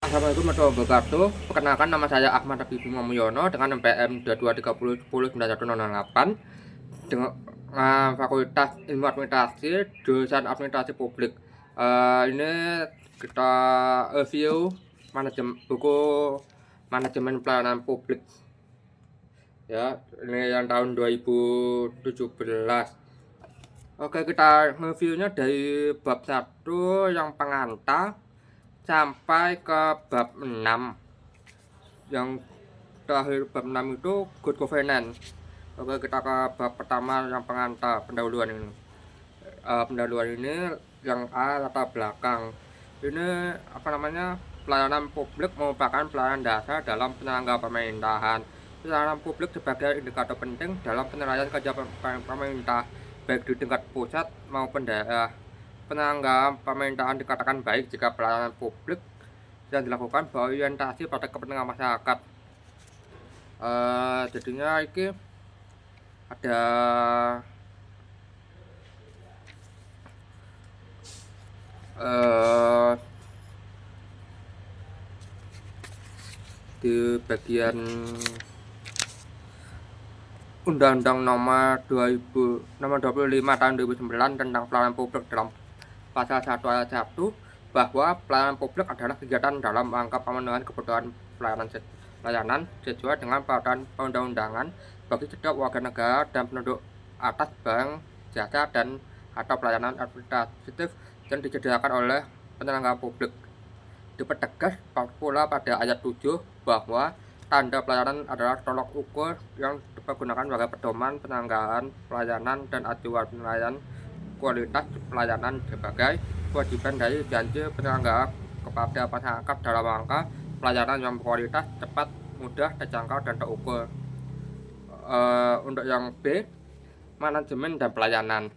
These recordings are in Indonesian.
Assalamualaikum warahmatullahi wabarakatuh. Perkenalkan, nama saya Ahmad Habibie Muyono dengan NPM 2230109108 dengan Fakultas Ilmu Administrasi, jurusan Administrasi Publik. Ini kita review buku manajemen pelayanan publik. Ya, ini yang tahun 2017. Oke, kita reviewnya dari bab 1 yang pengantar sampai ke bab 6. Yang terakhir bab 6 itu good governance. Oke, kita ke bab pertama yang pengantar, pendahuluan ini. Pendahuluan ini yang A, latar belakang. Ini pelayanan publik merupakan pelayanan dasar dalam penyelenggaraan pemerintahan. Pelayanan publik sebagai indikator penting dalam penilaian kerja pemerintah, baik di tingkat pusat maupun daerah. Penyelenggaraan pemerintahan dikatakan baik jika pelayanan publik yang dilakukan berorientasi pada kepentingan masyarakat. Jadinya ini ada di bagian Undang-Undang nomor 25 tahun 2009 tentang pelayanan publik dalam pasal 1 ayat 1 bahwa pelayanan publik adalah kegiatan dalam rangka pemenuhan kebutuhan pelayanan sesuai dengan peraturan perundang-undangan bagi setiap warga negara dan penduduk atas barang, jasa, dan atau pelayanan administratif yang disediakan oleh penyelenggara publik. Dipertegas pula pada ayat 7 bahwa tanda pelayanan adalah tolok ukur yang dipergunakan sebagai pedoman penyelenggaraan pelayanan dan acuan penilaian kualitas pelayanan sebagai kewajiban dari janji penyelenggara kepada masyarakat dalam rangka pelayanan yang berkualitas, cepat, mudah, terjangkau, dan terukur. Untuk yang B, manajemen dan pelayanan.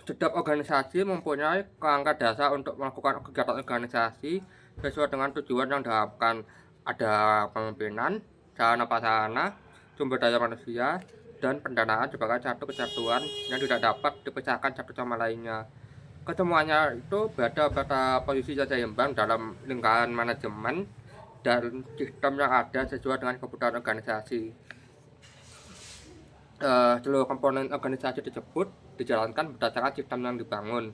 Setiap organisasi mempunyai kerangka dasar untuk melakukan kegiatan organisasi sesuai dengan tujuan yang diharapkan. Ada pemimpinan, sarana prasarana, sumber daya manusia, dan pendanaan sebagai satu kesatuan yang tidak dapat dipisahkan satu sama lainnya. Kesemuanya itu berada pada posisi yang seimbang dalam lingkaran manajemen dan sistem yang ada sesuai dengan kebutuhan organisasi. Seluruh komponen organisasi tersebut dijalankan berdasarkan sistem yang dibangun.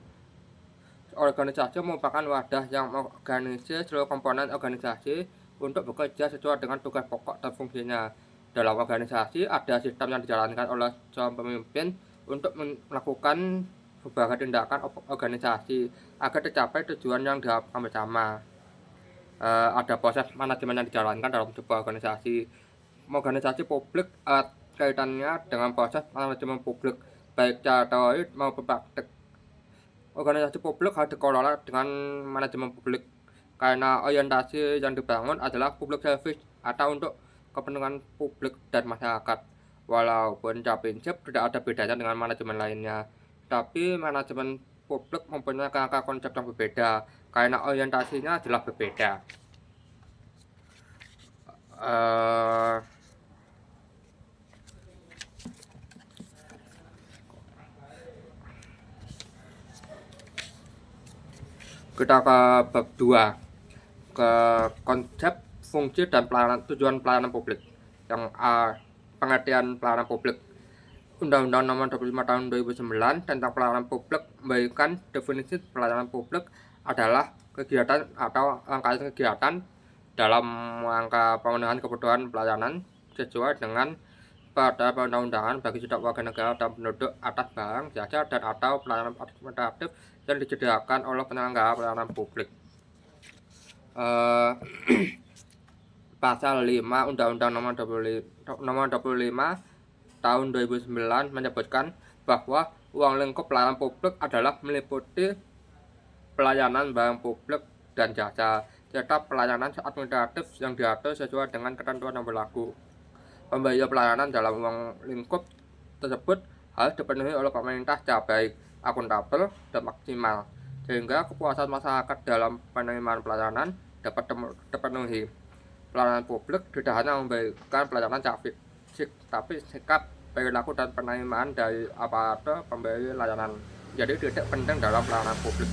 Organisasi merupakan wadah yang mengorganisir seluruh komponen organisasi untuk bekerja sesuai dengan tugas pokok dan fungsinya. Dalam organisasi ada sistem yang dijalankan oleh seorang pemimpin untuk melakukan berbagai tindakan organisasi agar tercapai tujuan yang diharapkan bersama. Ada proses manajemen yang dijalankan dalam sebuah organisasi. Organisasi publik kaitannya dengan proses manajemen publik baik secara teori maupun praktik. Organisasi publik harus dikelola dengan manajemen publik karena orientasi yang dibangun adalah public service atau untuk kepentingan publik dan masyarakat. Walaupun secara prinsip tidak ada bedanya dengan manajemen lainnya, tapi manajemen publik mempunyai kerangka konsep yang berbeda karena orientasinya jelas berbeda. Kita ke bab 2, ke konsep, fungsi, dan tujuan pelayanan publik. Yang A, pengertian pelayanan publik. Undang-Undang nomor 25 tahun 2009 tentang pelayanan publik memberikan definisi pelayanan publik adalah kegiatan atau rangkaian kegiatan dalam rangka pemenuhan kebutuhan pelayanan sesuai dengan peraturan perundang-undangan bagi setiap warga negara dan penduduk atas barang, jasa, dan atau pelayanan administratif yang disediakan oleh penyelenggara pelayanan publik. Pasal 5 Undang-Undang nomor 25 tahun 2009 menyebutkan bahwa ruang lingkup pelayanan publik adalah meliputi pelayanan barang publik dan jasa, serta pelayanan administratif yang diatur sesuai dengan ketentuan yang berlaku. Pemberian pelayanan dalam ruang lingkup tersebut harus dipenuhi oleh pemerintah secara baik, akuntabel, dan maksimal, sehingga kepuasan masyarakat dalam penerimaan pelayanan dapat terpenuhi. Pelayanan publik tidak hanya memberikan pelayanan secara fisik, tapi sikap, perilaku, dan penerimaan dari aparatur pemberi layanan jadi titik penting dalam pelayanan publik.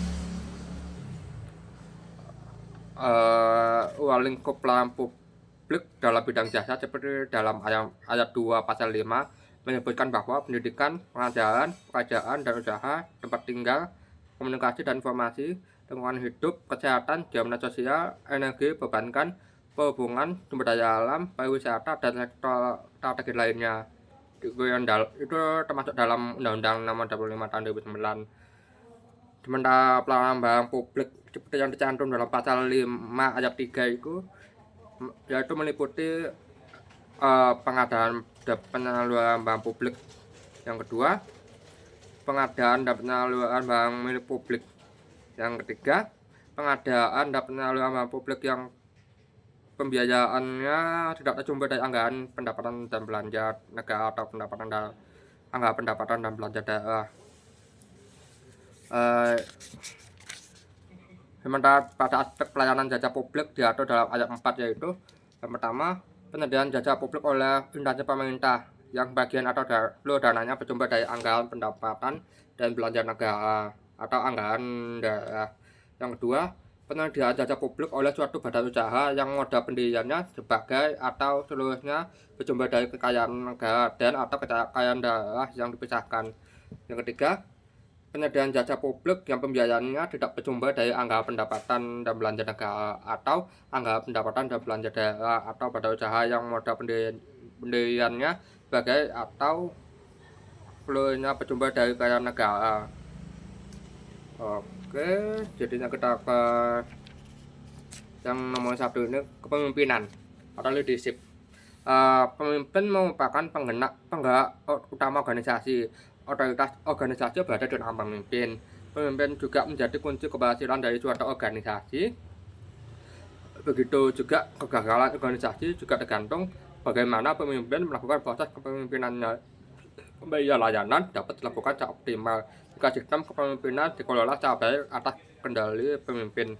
ruang lingkup pelayanan publik dalam bidang jasa seperti dalam ayat 2 pasal 5 menyebutkan bahwa pendidikan, pengajaran, pekerjaan dan usaha, tempat tinggal, komunikasi dan informasi, lingkungan hidup, kesehatan, jaminan sosial, energi, perbankan, perhubungan, sumber daya alam, pariwisata, dan sektor strategi lainnya. Itu termasuk dalam Undang-Undang Nomor 25 Tahun 2009. Sementara pelayanan barang publik seperti yang dicantum dalam pasal 5 ayat 3 itu yaitu meliputi pengadaan dan penyaluran barang publik. Yang kedua, pengadaan dan penyaluran barang milik publik. Yang ketiga, pengadaan dan penyaluran barang publik yang pembiayaannya tidak tersumber dari anggaran pendapatan dan belanja negara atau anggaran pendapatan dan belanja daerah. Sementara pada aspek pelayanan jasa publik diatur dalam ayat 4, yaitu yang pertama, penyediaan jasa publik oleh instansi pemerintah yang bagian atau seluruh dananya bersumber dari anggaran pendapatan dan belanja negara atau anggaran daerah. Yang kedua, penyediaan jasa publik oleh suatu badan usaha yang modal pendiriannya sebagai atau seluruhnya bersumber dari kekayaan negara dan atau kekayaan daerah yang dipisahkan. Yang ketiga, penyediaan jasa publik yang pembiayaannya tidak bersumber dari anggaran pendapatan dan belanja negara atau anggaran pendapatan dan belanja daerah atau badan usaha yang modal pendiriannya sebagai atau seluruhnya bersumber dari kekayaan negara. Oke, jadinya kita ke yang nomor 1 ini, kepemimpinan atau leadership. Pemimpin merupakan penggerak utama organisasi. Otoritas organisasi berada di tangan pemimpin. Pemimpin juga menjadi kunci keberhasilan dari suatu organisasi. Begitu juga kegagalan organisasi juga tergantung bagaimana pemimpin melakukan proses kepemimpinannya. Pemberian layanan dapat dilakukan secara optimal jika sistem kepemimpinan dikelola secara baik atas kendali pemimpin.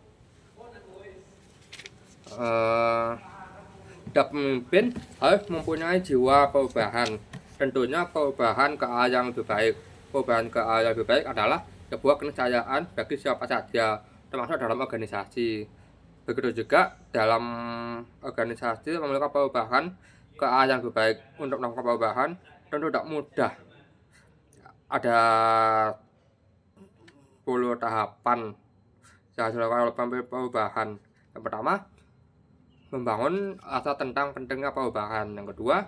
Setiap pemimpin harus mempunyai jiwa perubahan. Tentunya perubahan ke arah yang lebih baik. Perubahan ke arah yang lebih baik adalah sebuah keniscayaan bagi siapa saja, termasuk dalam organisasi. Begitu juga dalam organisasi memerlukan perubahan ke arah yang lebih baik. Untuk melakukan perubahan tentu tidak mudah. Ada 10 tahapan yang dilakukan oleh perubahan. Yang pertama, membangun rasa tentang pentingnya perubahan. Yang kedua,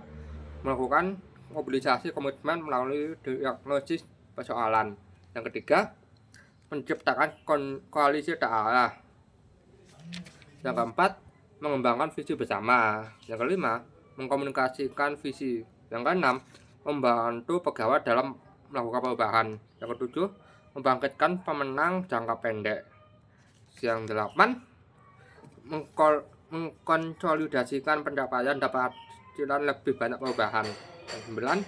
melakukan mobilisasi komitmen melalui diagnosis persoalan. Yang ketiga, menciptakan koalisi terarah. Yang keempat, mengembangkan visi bersama. Yang kelima, mengkomunikasikan visi. Yang keenam, membantu pegawai dalam melakukan perubahan. Yang ketujuh, membangkitkan pemenang jangka pendek. Yang delapan, mengkonsolidasikan pencapaian dapat lebih banyak perubahan. Yang 9,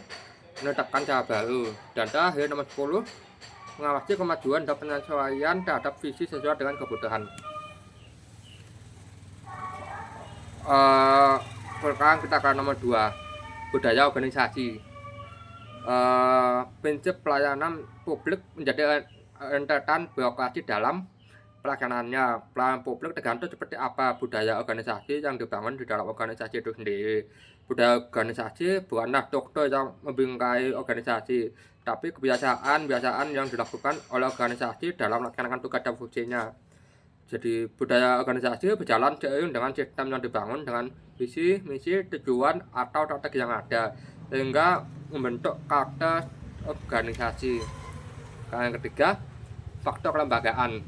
menetapkan cara baru. Dan terakhir nomor 10, mengawasi kemajuan dan penyesuaian terhadap visi sesuai dengan kebutuhan. Sekarang kita ke nomor 2, budaya organisasi. Prinsip pelayanan publik menjadi rentetan birokrasi dalam pelaksanaannya. Pelayanan publik tergantung seperti apa budaya organisasi yang dibangun di dalam organisasi itu sendiri. Budaya organisasi bukanlah struktur yang membingkai organisasi, tapi kebiasaan yang dilakukan oleh organisasi dalam melaksanakan tugas dan fungsinya. Jadi budaya organisasi berjalan seiring dengan sistem yang dibangun dengan visi, misi, tujuan atau strategi yang ada, sehingga membentuk karakter organisasi. Yang ketiga, faktor kelembagaan.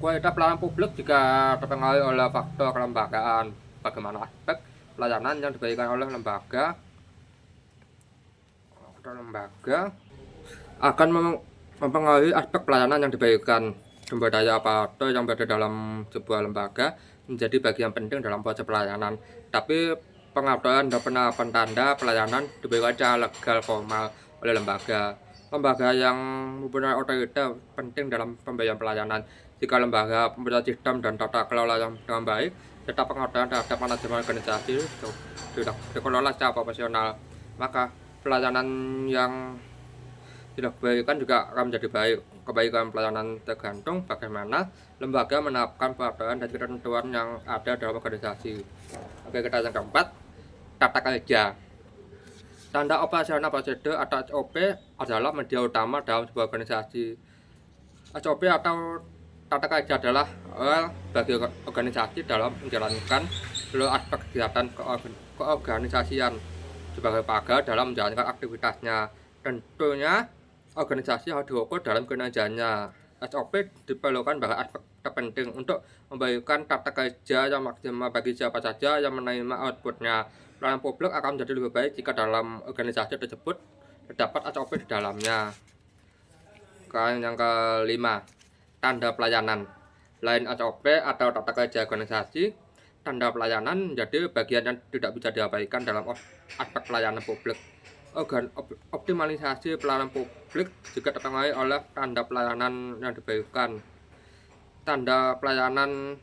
Kualitas pelayanan publik juga terpengaruh oleh faktor kelembagaan. Bagaimana aspek pelayanan yang diberikan oleh lembaga akan mempengaruhi aspek pelayanan yang diberikan. Sumber daya aparatur yang berada dalam sebuah lembaga menjadi bagian penting dalam proses pelayanan. Tapi pengaturan dan penerapan tanda pelayanan diberikan secara legal formal oleh lembaga. Lembaga yang mempunyai otoritas penting dalam pemberian pelayanan. Jika lembaga mempunyai sistem dan tata kelola yang dengan baik, serta pengaturan terhadap manajemen organisasi sudah dikelola secara profesional, maka pelayanan yang tidak diberikan juga akan menjadi baik. kebaikan pelayanan tergantung bagaimana lembaga menerapkan peraturan dan ketentuan yang ada dalam organisasi. Oke, kita yang keempat, tata kerja. Tanda operasional prosedur atau SOP adalah media utama dalam sebuah organisasi. SOP atau tata kerja adalah bagi organisasi dalam menjalankan seluruh aspek kegiatan keorganisasian sebagai pagar dalam menjalankan aktivitasnya. Tentunya organisasi harus diukur dalam kinerjanya. SOP diperlukan bagi aspek terpenting untuk memberikan tata kerja yang maksimal bagi siapa saja yang menerima outputnya. Pelayanan publik akan menjadi lebih baik jika dalam organisasi tersebut terdapat SOP di dalamnya. Yang kelima, tanda pelayanan. Lain SOP atau tata kerja organisasi, tanda pelayanan menjadi bagian yang tidak bisa diabaikan dalam aspek pelayanan publik. Optimalisasi pelayanan publik juga terpengaruhi oleh tanda pelayanan yang diberikan. Tanda pelayanan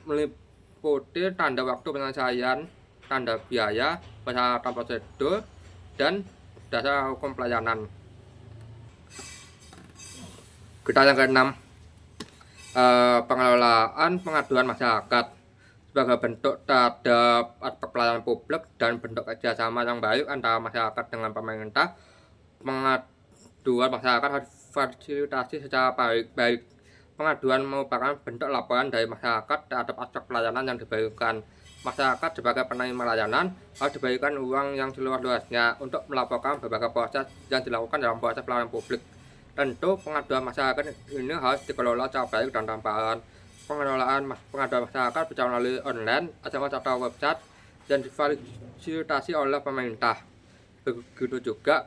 meliputi tanda waktu penyelesaian, tanda biaya, persyaratan prosedur, dan dasar hukum pelayanan. Kita yang keenam, pengelolaan pengaduan masyarakat. Sebagai bentuk terhadap aspek pelayanan publik dan bentuk kerjasama yang baik antara masyarakat dengan pemerintah, pengaduan masyarakat harus fasilitasi secara baik. Pengaduan merupakan bentuk laporan dari masyarakat terhadap aspek pelayanan yang diberikan. Masyarakat sebagai penerima layanan harus diberikan uang yang seluas-luasnya untuk melaporkan berbagai proses yang dilakukan dalam proses pelayanan publik. Tentu pengaduan masyarakat ini harus dikelola secara baik dan transparan. Pengelolaan pengaduan masyarakat bisa melalui online, SMS atau website dan difasilitasi oleh pemerintah. Begitu juga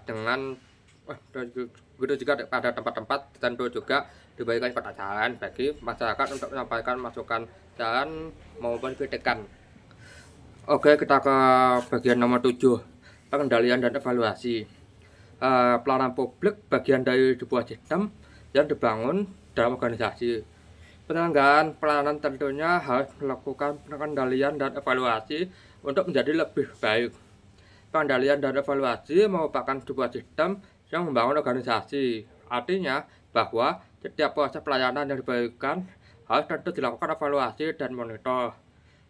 pada tempat-tempat tertentu juga diberikan kotak saran bagi masyarakat untuk menyampaikan masukan saran maupun kritikan. Oke, kita ke bagian nomor 7, pengendalian dan evaluasi. Pelayanan publik bagian dari sebuah sistem yang dibangun dalam organisasi. Penyelenggaraan pelayanan tentunya harus melakukan pengendalian dan evaluasi untuk menjadi lebih baik. Pengendalian dan evaluasi merupakan sebuah sistem yang membangun organisasi. Artinya bahwa setiap proses pelayanan yang diberikan harus tentu dilakukan evaluasi dan monitor.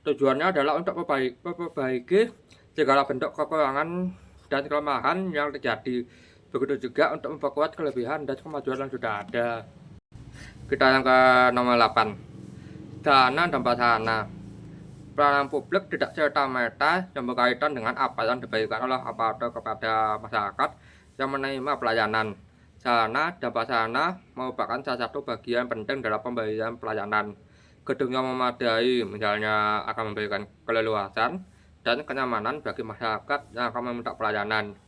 Tujuannya adalah untuk memperbaiki segala bentuk kekurangan dan kelemahan yang terjadi. Begitu juga untuk memperkuat kelebihan dan kemajuan yang sudah ada. Kita yang ke nomor 8, dana dan prasarana. Pelayanan publik tidak serta-merta yang berkaitan dengan apa yang diberikan oleh aparatur kepada masyarakat yang menerima pelayanan. Sarana dan prasarana merupakan salah satu bagian penting dalam pemberian pelayanan. Gedung yang memadai misalnya akan memberikan keleluasan dan kenyamanan bagi masyarakat yang akan meminta pelayanan.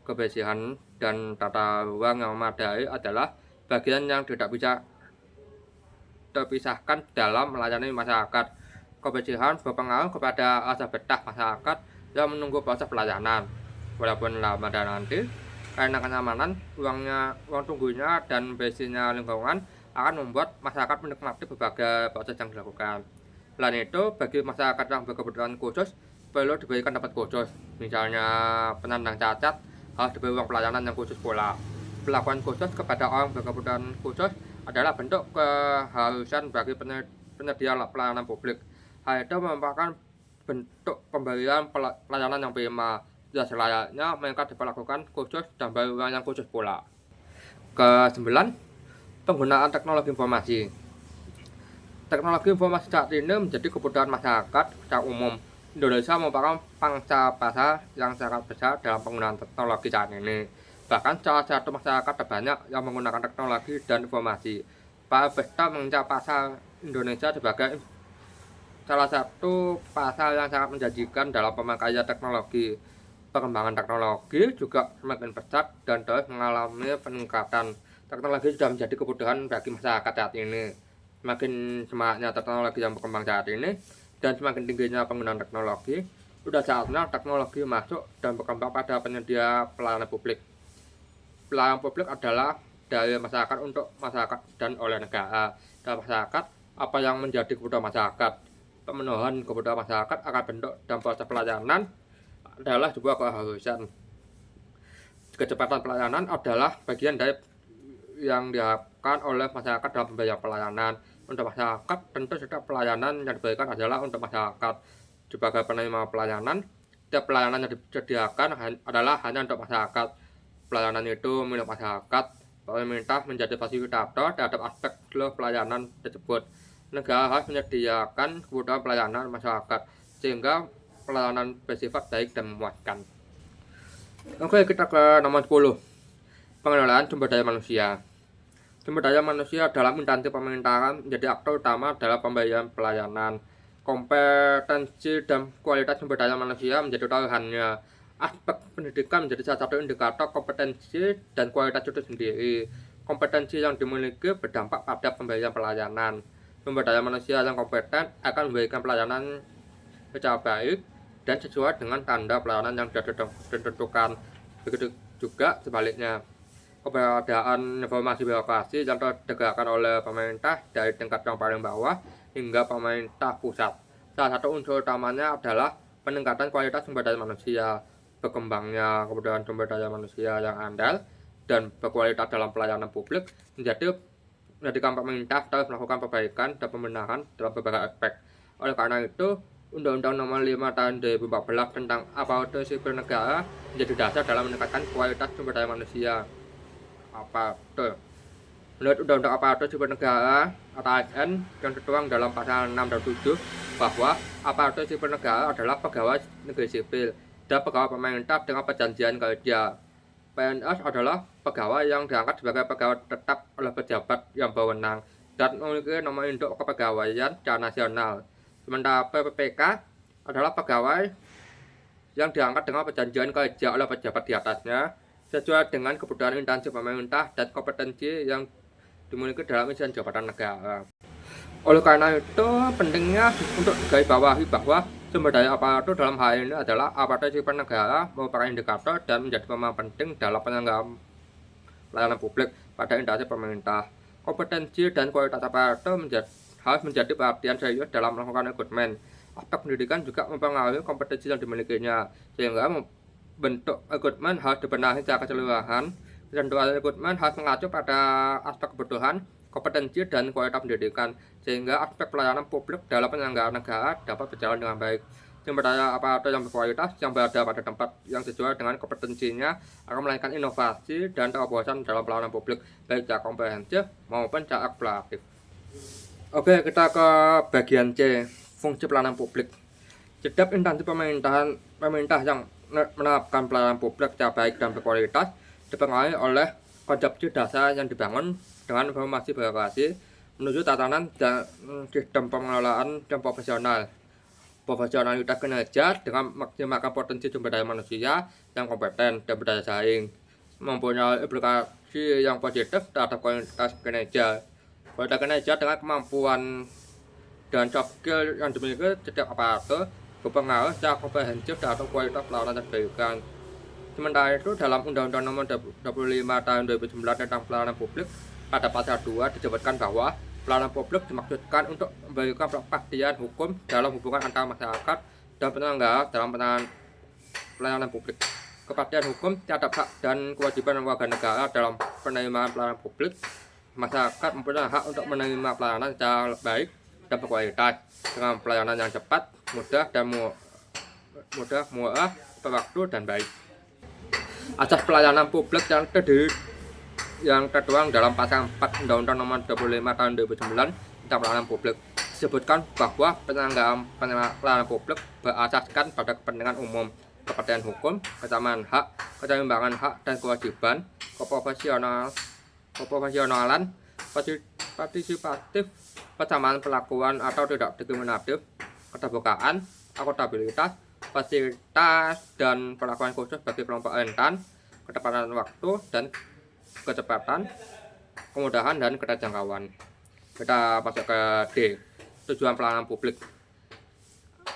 Kebersihan dan tata ruang yang memadai adalah bagian yang tidak bisa terpisahkan dalam melayani masyarakat. Kebersihan berpengaruh kepada rasa betah masyarakat yang menunggu proses pelayanan. Walaupun lama dan nanti, karena kenyamanan, ruang tunggunya dan bersihnya lingkungan akan membuat masyarakat menikmati berbagai proses yang dilakukan. Selain itu, bagi masyarakat yang berkebutuhan khusus perlu diberikan tempat khusus. Misalnya penyandang cacat harus diberi ruang pelayanan yang khusus pula. Perlakuan khusus kepada orang berkebutuhan khusus adalah bentuk keharusan bagi penyedia pelayanan publik. Hal itu merupakan bentuk pemberian pelayanan yang prima. Sudah selayaknya mereka diperlakukan khusus dan beri ruang yang khusus pula. Ke-9, penggunaan teknologi informasi. Teknologi informasi saat ini menjadi kebutuhan masyarakat secara umum. Indonesia merupakan pangsa pasar yang sangat besar dalam penggunaan teknologi saat ini. Bahkan salah satu masyarakat terbanyak yang menggunakan teknologi dan informasi. Para investor mengincar pasar Indonesia sebagai salah satu pasar yang sangat menjanjikan dalam pemakaian teknologi. Perkembangan teknologi juga semakin pesat dan terus mengalami peningkatan. Teknologi sudah menjadi kebutuhan bagi masyarakat saat ini. Semakin semangatnya teknologi yang berkembang saat ini dan semakin tingginya penggunaan teknologi, sudah saatnya teknologi masuk dan berkembang pada penyedia pelayanan publik. Pelayanan publik adalah dari masyarakat untuk masyarakat dan oleh negara. Dan masyarakat, apa yang menjadi kebutuhan masyarakat. Pemenuhan kebutuhan masyarakat akan bentuk dan proses pelayanan adalah sebuah keharusan. Kecepatan pelayanan adalah bagian dari yang disediakan oleh masyarakat dalam pemberian pelayanan. Untuk masyarakat, tentu setiap pelayanan yang diberikan adalah untuk masyarakat. Sebagai penerima pelayanan, setiap pelayanan yang disediakan adalah hanya untuk masyarakat. Pelayanan itu milik masyarakat. Pemerintah menjadi fasilitator terhadap aspek seluruh pelayanan tersebut. Negara harus menyediakan kebutuhan pelayanan masyarakat sehingga pelayanan bersifat baik dan memuaskan. Oke, kita ke nomor 10. Pengelolaan sumber daya manusia. Sumber daya manusia dalam instansi pemerintahan menjadi aktor utama dalam pemberian pelayanan. Kompetensi dan kualitas sumber daya manusia menjadi taruhannya. Aspek pendidikan menjadi salah satu indikator kompetensi dan kualitas itu sendiri. Kompetensi yang dimiliki berdampak pada pemberian pelayanan. Sumber daya manusia yang kompeten akan memberikan pelayanan secara baik dan sesuai dengan standar pelayanan yang sudah ditentukan. Begitu juga sebaliknya, keberadaan informasi birokrasi yang ditegakkan oleh pemerintah dari tingkat yang paling bawah hingga pemerintah pusat. Salah satu unsur utamanya adalah peningkatan kualitas sumber daya manusia. Berkembangnya kebutuhan sumber daya manusia yang andal dan berkualitas dalam pelayanan publik menjadikan pemerintah terus melakukan perbaikan dan pembenahan dalam beberapa aspek. Oleh karena itu, Undang-Undang Nomor 5 Tahun 2014 tentang Aparatur Sipil Negara menjadi dasar dalam meningkatkan kualitas sumber daya manusia. Aparatur. Menurut Undang-Undang Aparatur Sipil Negara atau ASN yang tertuang dalam pasal 6 dan 7 bahwa aparatur sipil negara adalah pegawai negeri sipil dan pegawai pemerintah dengan perjanjian kerja. PNS adalah pegawai yang diangkat sebagai pegawai tetap oleh pejabat yang berwenang dan memiliki nomor induk kepegawaian secara nasional. Sementara PPK adalah pegawai yang diangkat dengan perjanjian kerja oleh pejabat di atasnya sesuai dengan kebutuhan instansi pemerintah dan kompetensi yang dimiliki dalam isi jabatan negara. Oleh karena itu, pentingnya untuk digarisbawahi bahwa sumber daya aparatur dalam hal ini adalah aparatur sipil negara merupakan indikator dan menjadi pemain penting dalam penyelenggaraan pelayanan publik pada instansi pemerintah. Kompetensi dan kualitas aparatur harus menjadi perhatian serius dalam melakukan rekrutmen. Aspek pendidikan juga mempengaruhi kompetensi yang dimilikinya, sehingga bentuk rekrutmen harus dibenahi secara keseluruhan. Ketentuan rekrutmen harus mengacu pada aspek kebutuhan, kompetensi, dan kualitas pendidikan, sehingga aspek pelayanan publik dalam penyelenggaraan negara dapat berjalan dengan baik. Sumber daya aparatur yang berkualitas yang berada pada tempat yang sesuai dengan kompetensinya akan melahirkan inovasi dan terobosan dalam pelayanan publik, baik secara komprehensif maupun secara eksploratif. Oke, kita ke bagian C, fungsi pelayanan publik. Setiap instansi pemerintah yang menerapkan pelayanan publik secara baik dan berkualitas dipengaruhi oleh konsepsi dasar yang dibangun dengan informasi birokrasi menuju tatanan dan sistem pengelolaan yang profesional. Profesionalitas kinerja dengan maksimalkan potensi sumber daya manusia yang kompeten dan berdaya saing, mempunyai implikasi yang positif terhadap kualitas kinerja. Kualitas kinerja dengan kemampuan dan soft skill yang dimiliki setiap aparatur berpengaruh secara komprehensif terhadap kualitas pelayanan yang diberikan. Sementara itu, dalam Undang-Undang Nomor 25 Tahun 2009 tentang Pelayanan Publik, pada pasal 2 disebutkan bahwa pelayanan publik dimaksudkan untuk memberikan kepastian hukum dalam hubungan antara masyarakat dan penyelenggara dalam pelayanan publik. Kepastian hukum terhadap hak dan kewajiban warga negara dalam penerimaan pelayanan publik. Masyarakat mempunyai hak untuk menerima pelayanan secara baik dan berkualitas dengan pelayanan yang cepat, mudah, murah, berwaktu, dan baik. Asas pelayanan publik yang tertuang dalam pasal 4 Undang-Undang Nomor 25 Tahun 2009 tentang pelayanan publik disebutkan bahwa penyelenggaraan pelayanan publik berasaskan pada kepentingan umum, kepastian hukum, kesamaan hak, keseimbangan hak dan kewajiban, keprofesionalan, partisipatif, persamaan perlakuan atau tidak diskriminatif, keterbukaan, akuntabilitas, fasilitas dan perlakuan khusus bagi kelompok rentan, ketepatan waktu dan kecepatan, kemudahan dan keterjangkauan. Kita masuk ke D, tujuan pelayanan publik.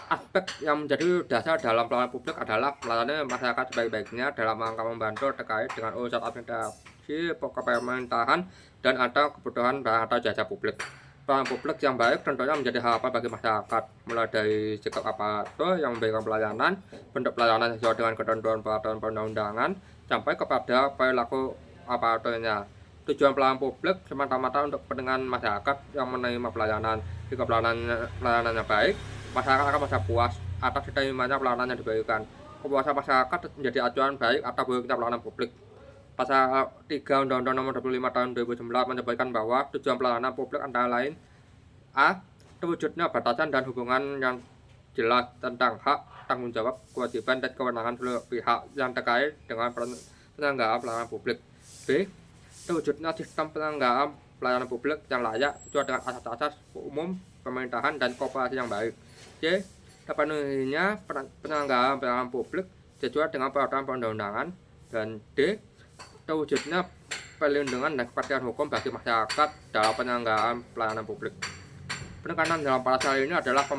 Aspek yang menjadi dasar dalam pelayanan publik adalah melayani masyarakat sebaik-baiknya dalam rangka membantu terkait dengan urusan administrasi pemerintahan dan atau kebutuhan barang atau jasa publik. Pelayanan publik yang baik tentunya menjadi harapan bagi masyarakat, mulai dari sikap aparatur yang memberikan pelayanan, bentuk pelayanan sesuai dengan ketentuan peraturan perundang-undangan, sampai kepada perilaku aparaturnya. tujuan pelayanan publik semata-mata untuk kepentingan masyarakat yang menerima pelayanan. Jika pelayanannya baik, masyarakat akan merasa puas atas diterimanya pelayanan yang diberikan. Kepuasan masyarakat menjadi acuan baik atau buruknya pelayanan publik. Pasal 3 Undang-Undang Nomor 25 Tahun 2019 menyebutkan bahwa tujuan pelayanan publik antara lain a. Terwujudnya batasan dan hubungan yang jelas tentang hak, tanggung jawab, kewajiban, dan kewenangan seluruh pihak yang terkait dengan penyelenggaraan pelayanan publik. B. Terwujudnya sistem penyelenggaraan pelayanan publik yang layak sesuai dengan asas-asas umum pemerintahan dan kooperasi yang baik. C. Terpenuhinya penyelenggaraan pelayanan publik sesuai dengan peraturan perundang-undangan. Dan D. Terwujudnya perlindungan dan kepastian hukum bagi masyarakat dalam penyelenggaraan pelayanan publik. Penekanan dalam pasal ini adalah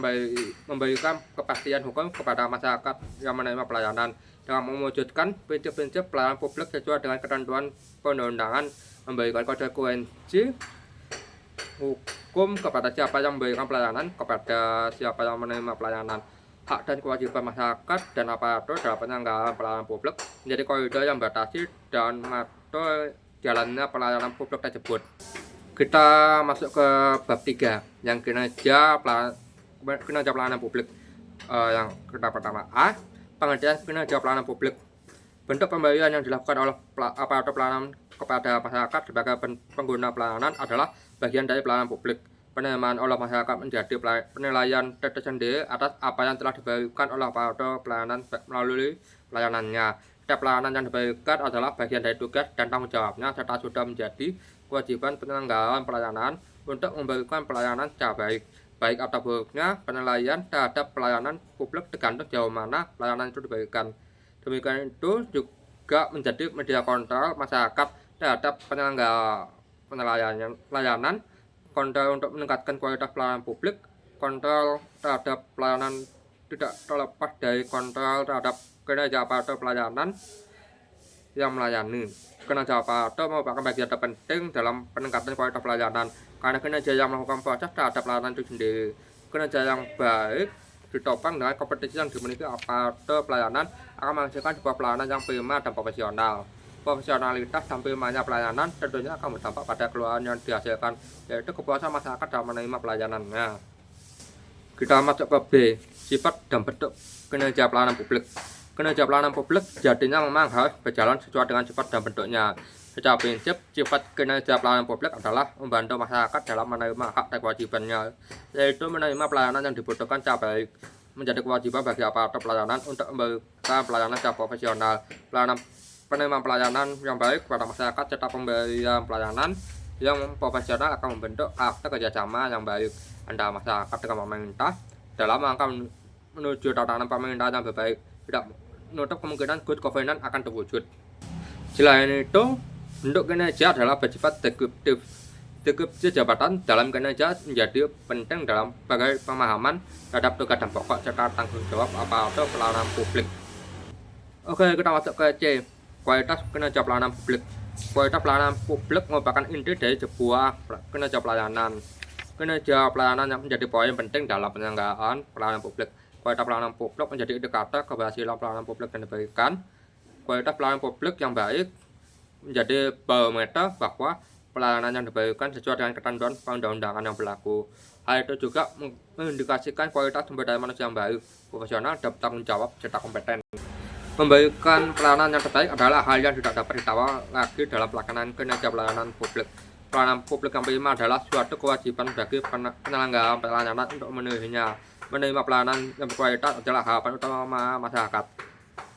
memberikan kepastian hukum kepada masyarakat yang menerima pelayanan dengan mewujudkan prinsip-prinsip pelayanan publik sesuai dengan ketentuan perundang-undangan, memberikan konsekuensi hukum kepada siapa yang memberikan pelayanan, kepada siapa yang menerima pelayanan. Hak dan kewajiban masyarakat dan aparatur dalam penyelenggaraan pelayanan publik menjadi koridor yang membatasi dan mengatur jalannya pelayanan publik tersebut. Kita masuk ke bab 3 yang kinerja pelayanan publik. Yang kita pertama A. Pengertian kinerja pelayanan publik. Bentuk pemberian yang dilakukan oleh aparatur pelayanan kepada masyarakat sebagai pengguna pelayanan adalah bagian dari pelayanan publik. Penerimaan oleh masyarakat menjadi penilaian tersendiri atas apa yang telah diberikan oleh aparatur pelayanan melalui pelayanannya. Setiap pelayanan yang diberikan adalah bagian dari tugas dan tanggung jawabnya serta sudah menjadi kewajiban penyelenggaraan pelayanan untuk memberikan pelayanan secara baik atau buruknya penilaian terhadap pelayanan publik tergantung sejauh mana pelayanan itu diberikan. Demikian itu juga menjadi media kontrol masyarakat terhadap pelayanan, kontrol untuk meningkatkan kualitas pelayanan publik, kontrol terhadap pelayanan tidak terlepas dari kontrol terhadap kinerja aparatur pelayanan yang melayani. Kinerja aparatur merupakan bagian terpenting dalam peningkatan kualitas pelayanan karena kinerja yang melakukan proses terhadap pelayanan itu sendiri. Kinerja yang baik ditopang dengan kompetisi yang dimiliki aparatur pelayanan akan menghasilkan sebuah pelayanan yang prima dan profesional. Profesionalitas dan primanya pelayanan tentunya akan berdampak pada keluaran yang dihasilkan, yaitu kepuasan masyarakat dalam menerima pelayanannya. Kita masuk ke B. Sifat dan bentuk kinerja pelayanan publik. Kinerja pelayanan publik jadinya memang harus berjalan sesuai dengan sifat dan bentuknya. Secara prinsip, sifat kinerja pelayanan publik adalah membantu masyarakat dalam menerima hak dan kewajibannya, yaitu menerima pelayanan yang dibutuhkan secara baik. Menjadi kewajiban bagi aparatur pelayanan untuk memberikan pelayanan secara profesional. Penerimaan pelayanan yang baik kepada masyarakat serta pemberian pelayanan yang profesional akan membentuk karakter kerjasama yang baik antara masyarakat dengan pemerintah dalam rangka menuju tatanan pemerintahan yang baik. Tidak menutup kemungkinan good governance akan terwujud. Selain itu, bentuk kinerja adalah bersifat deskriptif. Deskripsi jabatan dalam kinerja menjadi penting dalam sebagai pemahaman terhadap tugas dan pokok serta tanggung jawab aparatur pelayanan publik. Oke, kita masuk ke C. Kualitas kinerja pelayanan publik. Kualitas pelayanan publik merupakan inti dari sebuah kinerja pelayanan. Kinerja pelayanan yang menjadi poin penting dalam penyelenggaraan pelayanan publik. Kualitas pelayanan publik menjadi indikator keberhasilan pelayanan publik yang diberikan. Kualitas pelayanan publik yang baik menjadi barometer bahwa pelayanan yang diberikan sesuai dengan ketentuan perundang-undangan yang berlaku. Hal itu juga mengindikasikan kualitas sumber daya manusia yang baik, profesional, dan bertanggung jawab serta kompeten. Memberikan pelayanan yang terbaik adalah hal yang tidak dapat ditawar lagi dalam pelaksanaan kinerja pelayanan publik. Pelayanan publik yang prima adalah suatu kewajiban bagi penyelenggara pelayanan untuk memenuhinya. Menerima pelayanan yang berkualitas adalah harapan utama masyarakat.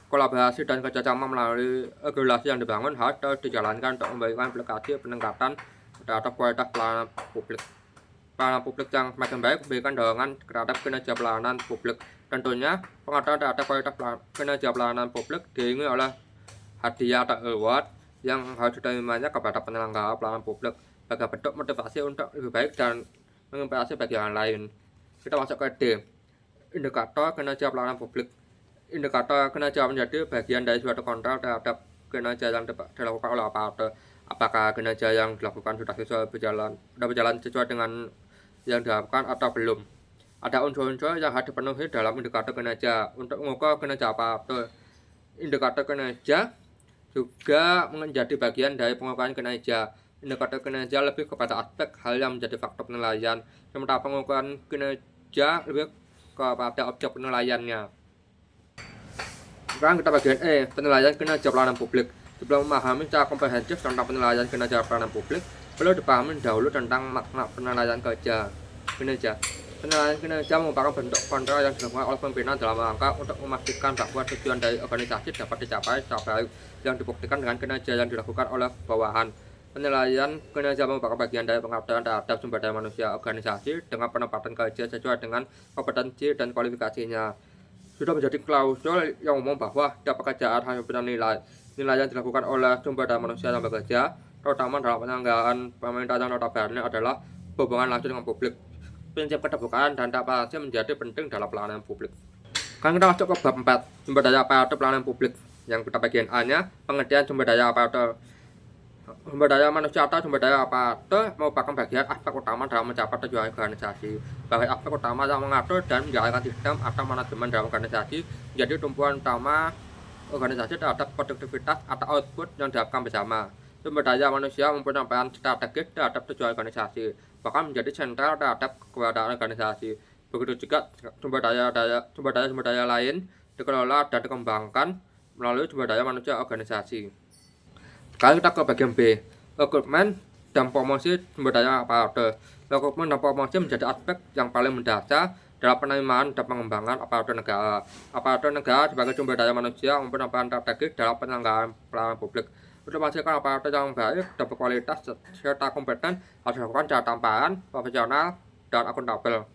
Kolaborasi dan kerjasama melalui regulasi yang dibangun harus terus dijalankan untuk memberikan aplikasi peningkatan terhadap kualitas pelayanan publik. Pelayanan publik yang semakin baik memberikan dorongan terhadap kinerja pelayanan publik. Tentunya, pengaturan terhadap kualitas kinerja pelayanan publik diiringi oleh hadiah atau reward yang harus diterimanya kepada penyelenggara pelayanan publik sebagai bentuk motivasi untuk lebih baik dan menginspirasi bagi orang lain. Kita masuk ke D. Indikator kinerja pelayanan publik. Indikator kinerja menjadi bagian dari suatu kontrol terhadap kinerja yang dilakukan oleh aparatur. Apakah kinerja yang dilakukan sudah berjalan sesuai dengan yang diharapkan atau belum. Ada unsur-unsur yang harus dipenuhi dalam indikator kinerja untuk mengukur kinerja aparatur. Indikator kinerja juga menjadi bagian dari pengukuran kinerja. indikator kinerja lebih kepada aspek hal yang menjadi faktor penilaian, sementara pengukuran kinerja lebih kepada objek penilaiannya. Sekarang kita bagian E, penilaian kinerja pelayanan publik. Sebelum memahami secara komprehensif tentang penilaian kinerja pelayanan publik, perlu dipahami dahulu tentang makna penilaian kinerja. Penilaian kinerja merupakan bentuk kontrol yang dilakukan oleh pimpinan dalam rangka untuk memastikan bahwa tujuan dari organisasi dapat dicapai secara baik, yang dibuktikan dengan kinerja yang dilakukan oleh bawahan. Penilaian kinerja merupakan bagian dari pengabdian terhadap sumber daya manusia organisasi dengan penempatan kerja sesuai dengan kompetensi dan kualifikasinya. Sudah menjadi klausul yang umum bahwa setiap pekerjaan harus bernilai. Nilai yang dilakukan oleh sumber daya manusia yang bekerja, terutama dalam penyelenggaraan pemerintahan yang notabene adalah hubungan langsung dengan publik. Prinsip keterbukaan dan transparansi menjadi penting dalam pelayanan publik. Sekarang kita masuk ke bab 4, sumber daya aparatur pelayanan publik. Yang kita bagian A-nya, pengertian sumber daya aparatur. Sumber daya manusia atau sumber daya aparatur merupakan bagian aspek utama dalam mencapai tujuan organisasi. Bagian aspek utama yang mengatur dan menjalankan sistem atau manajemen dalam organisasi menjadi tumpuan utama organisasi terhadap produktivitas atau output yang dilakukan bersama. Sumber daya manusia mempunyai peran strategis terhadap tujuan organisasi, bahkan menjadi sentral terhadap keberadaan organisasi. Begitu juga sumber daya lain dikelola dan dikembangkan melalui sumber daya manusia organisasi. Sekarang kita ke bagian B, rekrutmen dan promosi sumber daya aparatur. Rekrutmen dan promosi menjadi aspek yang paling mendasar dalam penerimaan dan pengembangan aparatur negara. Aparatur negara sebagai sumber daya manusia mempunyai peran strategis dalam penyelenggaraan pelayanan publik. Untuk memastikan aparatur yang baik dan berkualitas serta kompeten harus dilakukan secara transparan, profesional, dan akuntabel.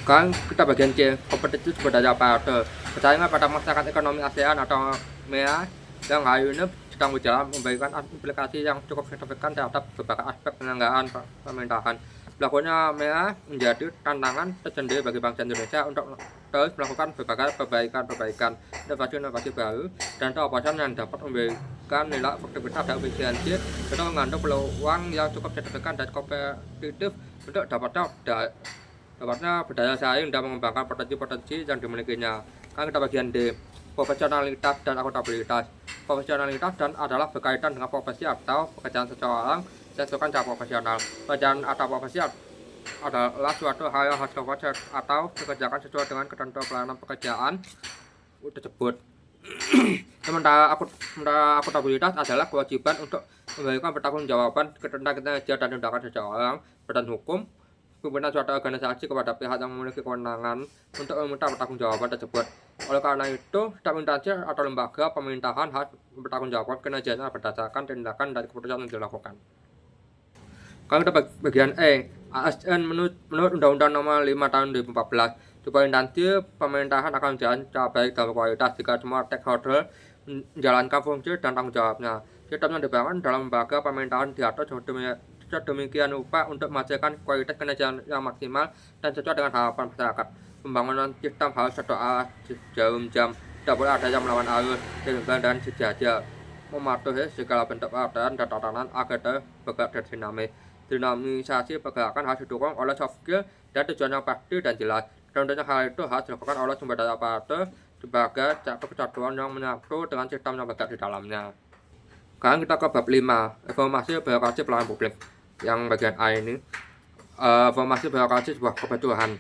Sekarang kita bagian C, kompetensi sumber daya aparatur. Persaingan pada masyarakat ekonomi ASEAN atau MEA yang hari ini sedang berjalan memberikan implikasi yang cukup signifikan terhadap beberapa aspek penyelenggaraan pemerintahan. Berlakunya MEA menjadi tantangan tersendiri bagi bangsa Indonesia untuk terus melakukan berbagai perbaikan, inovasi baru, dan terobosan yang dapat memberikan nilai efektivitas dan efisiensi, serta mengandung peluang yang cukup signifikan dan kompetitif untuk dapatnya berdaya saing dan mengembangkan potensi-potensi yang dimilikinya. Kan kita bagian D, profesionalitas dan akuntabilitas. Profesionalitas dan adalah berkaitan dengan profesi atau pekerjaan seseorang dilakukan secara profesional. Pekerjaan atau profesi adalah suatu hal yang harus dilakukan atau dikerjakan sesuai dengan ketentuan pelayanan pekerjaan tersebut. Sementara akuntabilitas adalah kewajiban untuk memberikan pertanggungjawaban tentang kinerja dan tindakan seseorang, badan hukum, pimpinan suatu organisasi kepada pihak yang memiliki kewenangan untuk meminta pertanggungjawaban tersebut. Oleh karena itu, setiap instansi atau lembaga pemerintahan harus bertanggungjawab kinerjanya berdasarkan tindakan dan keputusan yang dilakukan. Kalau kita bagian E, ASN menurut Undang-Undang Nomor 5 Tahun 2014, sebuah instansi pemerintahan akan berjalan secara baik dan berkualitas jika semua stakeholder menjalankan fungsi dan tanggung jawabnya. Sistem yang dibangun dalam lembaga pemerintahan diatur sedemikian rupa untuk menghasilkan kualitas kinerja yang maksimal dan sesuai dengan harapan masyarakat. Pembangunan sistem harus satu arah jarum jam, tidak boleh ada yang melawan arus, dan sejajar, mematuhi segala bentuk peraturan dan tatanan agar bergerak dan dinamis. Dinamisasi pergerakan harus didukung oleh soft skill dan tujuan yang pasti dan jelas. Tentunya hal itu harus dilakukan oleh sumber daya aparatur sebagai satu kesatuan yang menyatu dengan sistem yang bergerak di dalamnya. Sekarang kita ke bab 5, informasi birokrasi pelayanan publik. Yang bagian A ini, informasi birokrasi sebuah kebutuhan.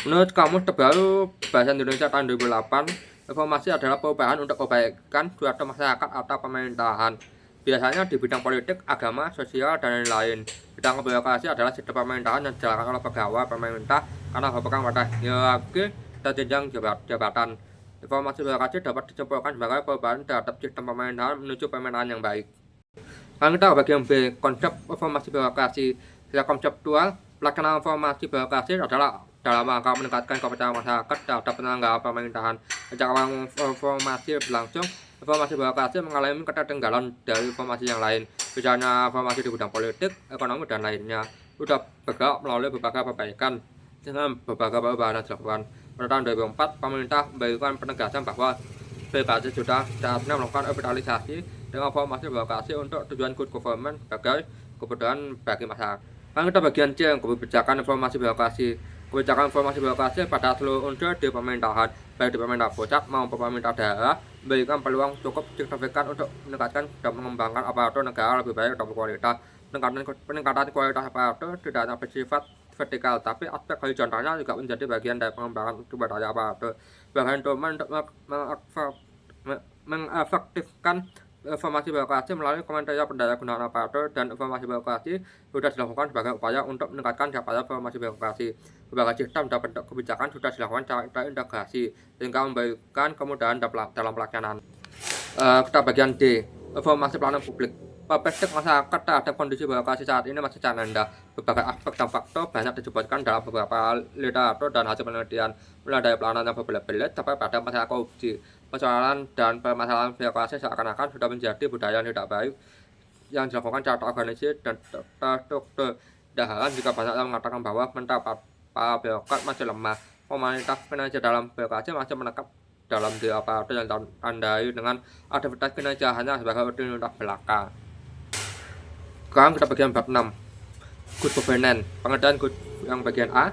Menurut Kamus Terbaru Bahasa Indonesia tahun 2008, informasi adalah perubahan untuk kebaikan suatu masyarakat atau pemerintahan. Biasanya di bidang politik, agama, sosial, dan lain-lain. Bidang birokrasi adalah sistem pemerintahan yang dijalankan oleh pegawai pemerintah karena berpegang pada hierarki dan jenjang jabatan. Informasi birokrasi dapat disimpulkan sebagai perubahan terhadap sistem pemerintahan menuju pemerintahan yang baik. Sekarang kita bagian B, konsep informasi birokrasi. Secara konseptual, pelaksanaan informasi birokrasi adalah dalam rangka meningkatkan kepercayaan masyarakat terhadap penyelenggaraan pemerintahan. Sejak awal informasi berlangsung, informasi birokrasi mengalami ketertinggalan dari informasi yang lain, misalnya informasi di bidang politik, ekonomi, dan lainnya. Sudah bergerak melalui berbagai perbaikan dengan berbagai perubahan yang dilakukan. Pada tahun 2004, pemerintah memberikan penegasan bahwa birokrasi sudah saatnya melakukan revitalisasi dengan informasi birokrasi untuk tujuan good government sebagai kebutuhan bagi masyarakat. Sekarang kita bagian C, kebijakan informasi birokrasi. kebijakan informasi birokrasi pada seluruh unsur di pemerintahan, baik di pemerintah pusat maupun pemerintah daerah, memberikan peluang cukup signifikan untuk meningkatkan dan mengembangkan aparatur negara lebih baik dan berkualitas. Peningkatan kualitas aparatur tidak hanya bersifat vertikal, tapi aspek horizontalnya juga menjadi bagian dari pengembangan sumber daya aparatur. Bagian instrumen untuk mengefektifkan informasi birokrasi melalui Kementerian Pendayagunaan Aparatur dan Informasi Birokrasi sudah dilakukan sebagai upaya untuk meningkatkan capaian informasi birokrasi. Berbagai sistem dan bentuk kebijakan sudah dilakukan secara terintegrasi sehingga memberikan kemudahan dalam pelaksanaan. Kita bagian D, informasi pelayanan publik. Perspektif masyarakat terhadap kondisi birokrasi saat ini masih sangat rendah. Berbagai aspek dan faktor banyak disebutkan dalam beberapa literatur dan hasil penelitian, mulai dari pelayanan yang berbelit-belit sampai pada masalah korupsi. Persoalan dan permasalahan birokrasi seakan-akan sudah menjadi budaya yang tidak baik yang dilakukan secara terorganisir dan terstruktur. Daharan juga banyak yang mengatakan bahwa mendapat para birokrat masih lemah. Formalitas kinerja dalam birokrasi masih menetap dalam diri aparatur yang ditandai dengan aktivitas kinerja hanya sebagai rutinitas belaka. Sekarang kita bagian bab 6, good governance. Pengertian good yang bagian A,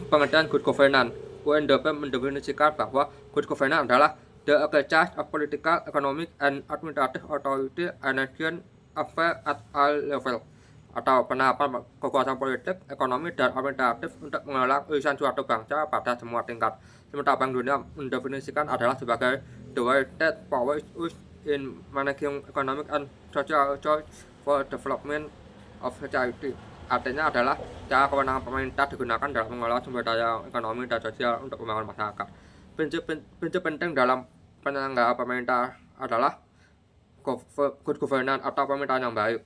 pengertian good governance. UNDP mendefinisikan bahwa good governance adalah the exercise of political, economic, and administrative authority and nation affairs at all level, atau penahapan kekuasaan politik, ekonomi, dan administratif untuk mengelola urusan suatu bangsa pada semua tingkat. Sementara Bank Dunia mendefinisikan adalah sebagai the way that power is used in managing economic and social choice for development of society. Artinya adalah cara kewenangan pemerintah digunakan dalam mengelola sumber daya ekonomi dan sosial untuk pembangunan masyarakat. Prinsip penting dalam penyelenggaraan pemerintah adalah good governance atau pemerintahan yang baik.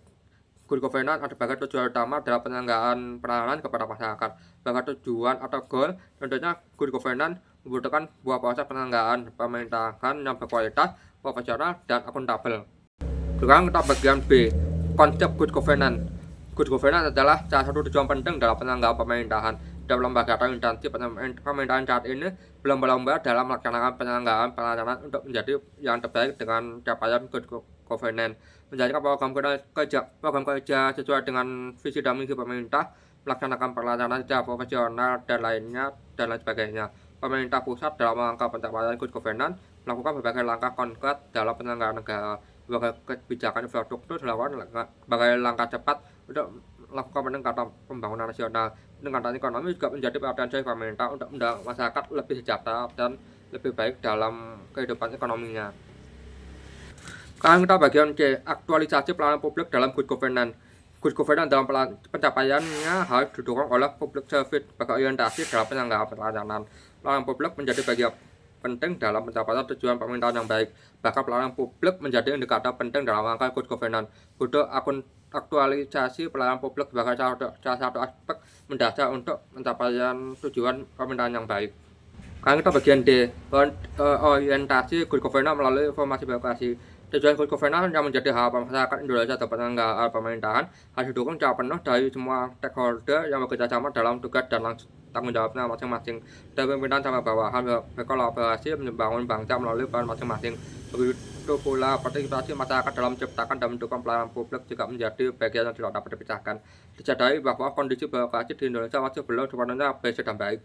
Good governance sebagai tujuan utama dalam penyelenggaraan pelayanan kepada masyarakat. Sebagai tujuan atau goal, tentunya good governance membutuhkan sebuah proses penyelenggaraan pemerintahan yang berkualitas, profesional, dan akuntabel. Sekarang kita bagian B, konsep good governance. Good governance adalah salah satu tujuan penting dalam penyelenggaraan pemerintahan. Dalam lembaga atau instansi pemerintahan saat ini belum berlomba dalam melaksanakan penyelenggaraan pelayanan untuk menjadi yang terbaik dengan capaian good governance, menjadikan program kerja sesuai dengan visi dan misi pemerintah, melaksanakan pelayanan secara profesional dan lain sebagainya. Pemerintah pusat dalam rangka pencapaian good governance melakukan berbagai langkah konkret dalam penyelenggaraan negara. Berbagai kebijakan infrastruktur dilakukan sebagai langkah cepat untuk melakukan peningkatan pembangunan nasional. Peningkatan ekonomi juga menjadi perhatian dari pemerintah untuk mendorong masyarakat lebih sejahtera dan lebih baik dalam kehidupan ekonominya. Sekarang kita bagian C, aktualisasi pelayanan publik dalam good governance. Good governance dalam pencapaiannya harus didukung oleh public service sebagai orientasi dalam penyelenggaraan pelayanan. Pelayanan publik menjadi bagian penting dalam pencapaian tujuan pemerintahan yang baik. Bahkan pelayanan publik menjadi indikator penting dalam rangka good governance. Butuh aktualisasi pelayanan publik sebagai salah satu aspek mendasar untuk pencapaian tujuan pemerintahan yang baik. Sekarang kita bagian D, orientasi good governance melalui informasi birokrasi. Tujuan good governance yang menjadi harapan masyarakat Indonesia dalam penyelenggaraan pemerintahan harus didukung secara penuh dari semua stakeholder yang bekerja sama dalam tugas dan tanggung jawabnya masing-masing. Dari pimpinan sampai bawahan berkolaborasi membangun bangsa melalui peran masing-masing. Begitu pula partisipasi masyarakat dalam menciptakan dan mendukung pelayanan publik juga menjadi bagian yang tidak dapat dipisahkan. Disadari bahwa kondisi birokrasi di Indonesia masih belum sepenuhnya bersih dan baik.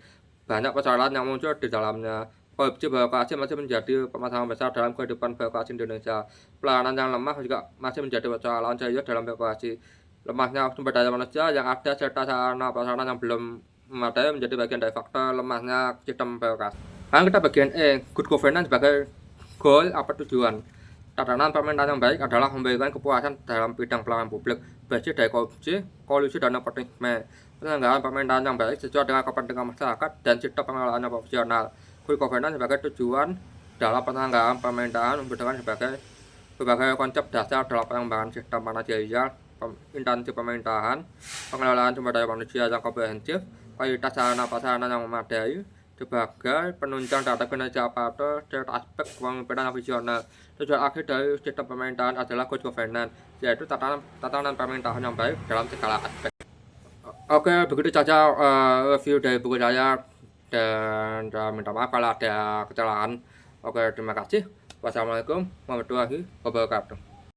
Banyak persoalan yang muncul di dalamnya. Korupsi birokrasi masih menjadi permasalahan besar dalam kehidupan birokrasi Indonesia. Pelayanan yang lemah juga masih menjadi persoalan serius dalam birokrasi. Lemahnya sumber daya manusia yang ada serta sarana prasarana yang belum memadai menjadi bagian dari faktor lemahnya sistem birokrasi. Sekarang kita bagian E, good governance sebagai goal atau tujuan. Tatanan pemerintahan yang baik adalah memberikan kepuasan dalam bidang pelayanan publik, bersih dari korupsi, kolusi, dan nepotisme. Penyelenggaraan pemerintahan yang baik sesuai dengan kepentingan masyarakat dan sistem pengelolaannya profesional. Good governance sebagai tujuan dalam penyelenggaraan pemerintahan membutuhkan berbagai konsep dasar dalam pengembangan sistem manajerial, instansi pemerintahan, pengelolaan sumber daya manusia yang komprehensif, kualitas sarana prasarana yang memadai, sebagai penunjang terhadap kinerja aparatur serta aspek kepemimpinan yang visioner. Tujuan akhir dari sistem pemerintahan adalah good governance, yaitu tatanan pemerintahan yang baik dalam segala aspek. Oke, begitu saja review dari buku saya, dan minta maaf kalau ada kesalahan. Oke, terima kasih. Wassalamualaikum warahmatullahi wabarakatuh.